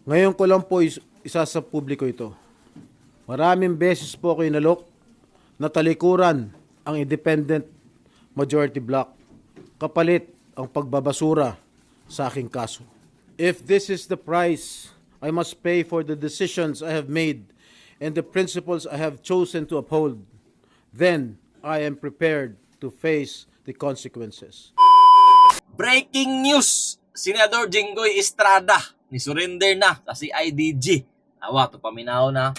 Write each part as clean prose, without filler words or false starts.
Ngayon ko lang po isa sa publiko ito. Maraming beses po ako inalok na talikuran ang independent majority block kapalit ang pagbabasura sa aking kaso. If this is the price I must pay for the decisions I have made and the principles I have chosen to uphold, then I am prepared to face the consequences. Breaking news! Senador Jinggoy Estrada ni surrender na sa CIDG. Awa, ito paminaw na.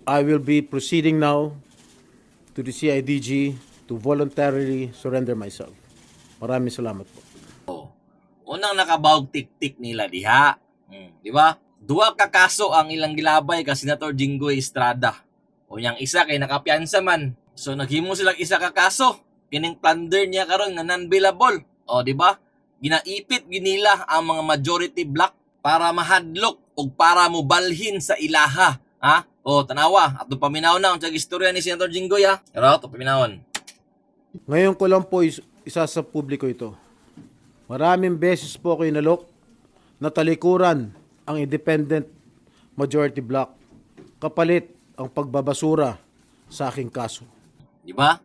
I will be proceeding now to the CIDG to voluntarily surrender myself. Maraming salamat po. Unang nakabawag tik-tik nila diha. Di ba? Duha ka kaso ang ilang gilabay ka Senator Jinggoy Estrada. O yang isa kay nakapiyansa man. So naghimo silang isa ka kaso. Kining plunder niya karon nga non-bailable. O di ba? Ginaipit ginila ang mga majority block para mahadlok o para mobalhin sa ilaha. Ha? O tanawa, ato paminaw na ang istorya ni Senator Jinggoy ha. Pero ato paminawon. Ngayon ko lang po isa sa publiko ito. Maraming beses po ako inalok na talikuran ang independent majority block kapalit ang pagbabasura sa aking kaso. Di ba?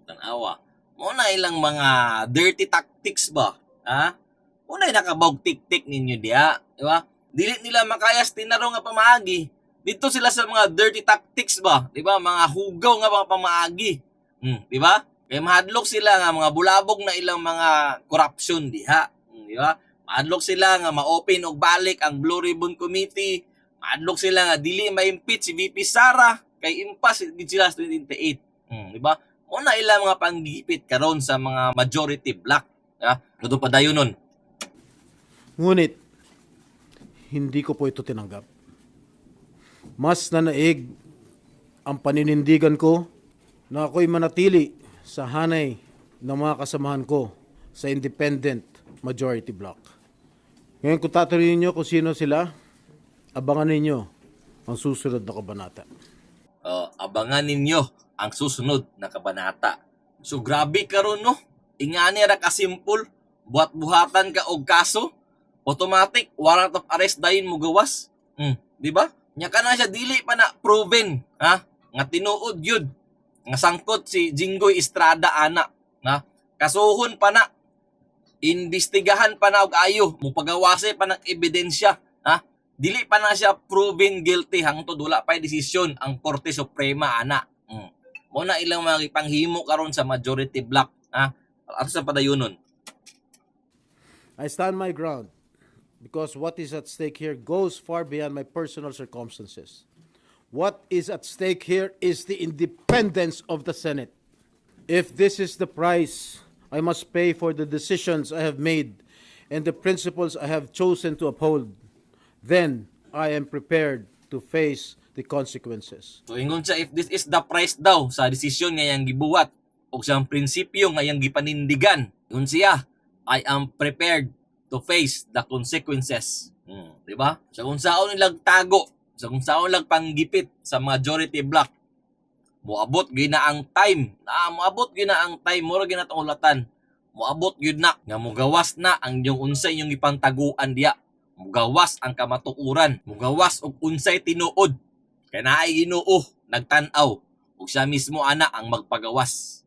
Tanawa. Muna ilang mga dirty tactics ba? Ha? Muna nakabawag tik-tik ninyo diha. Di ba? Dili nila makayas tinaro nga pamaagi. Dito sila sa mga dirty tactics ba? Di ba? Mga hugaw nga mga pamaagi. Di ba? Kaya mahadlok sila nga mga bulabog na ilang mga corruption diha. Di ba? Mahadlok sila nga ma-open og balik ang Blue Ribbon Committee. Mahadlok sila nga dili ma-impeach si VP Sara kay impas gid sila sa 2028. Di ba? Una ilang mga panggipit karon sa mga majority block. Ito pa dayon nun. Ngunit, hindi ko po ito tinanggap. Mas nanaig ang paninindigan ko na ako'y manatili sa hanay ng mga kasamahan ko sa independent majority block. Ngayon kung tatanungin niyo kung sino sila, abangan ninyo ang susunod na kabanata. Abangan ninyo ang susunod na kabanata. So grabe karon no. Ingani ra ka simple, buhat-buhatan ka og kaso, automatic warrant of arrest dayon mo gawas. Di ba? Nya kana siya dili pa na proven, ha? Nga tinuod yun. Nga sangkot si Jinggoy Estrada ana, na kasuhon pa na, imbestigahan pa na og ayo, mupagawase pa ng ebidensya, ha? Dili pa na siya proven guilty hangtod wala pa desisyon ang Korte Suprema ana. Mo na ilang mga panghimo karon sa majority block, ha? Ato sa padayonon. I stand my ground because what is at stake here goes far beyond my personal circumstances. What is at stake here is the independence of the Senate. If this is the price I must pay for the decisions I have made and the principles I have chosen to uphold, then I am prepared to face the consequences. So ingon siya, if this is the price daw sa desisyon nga yang gibuhat o sa prinsipyo nga yang gipanindigan, ingon siya, I am prepared to face the consequences. Di ba? Sa kung saan nilang tago, sa kung saan nilang panggipit sa majority block, moabot gyud na ang time. Moabot gyud na ang time, mura gyud na tong ulatan. Moabot gyud na nga mugawas na ang inyong unsay inyong ipantaguan diya. Mugawas ang kamatuoran, mugawas og unsay tinuod. Kay naay Ginoo nagtan-aw ug siya mismo ana ang magpagawas.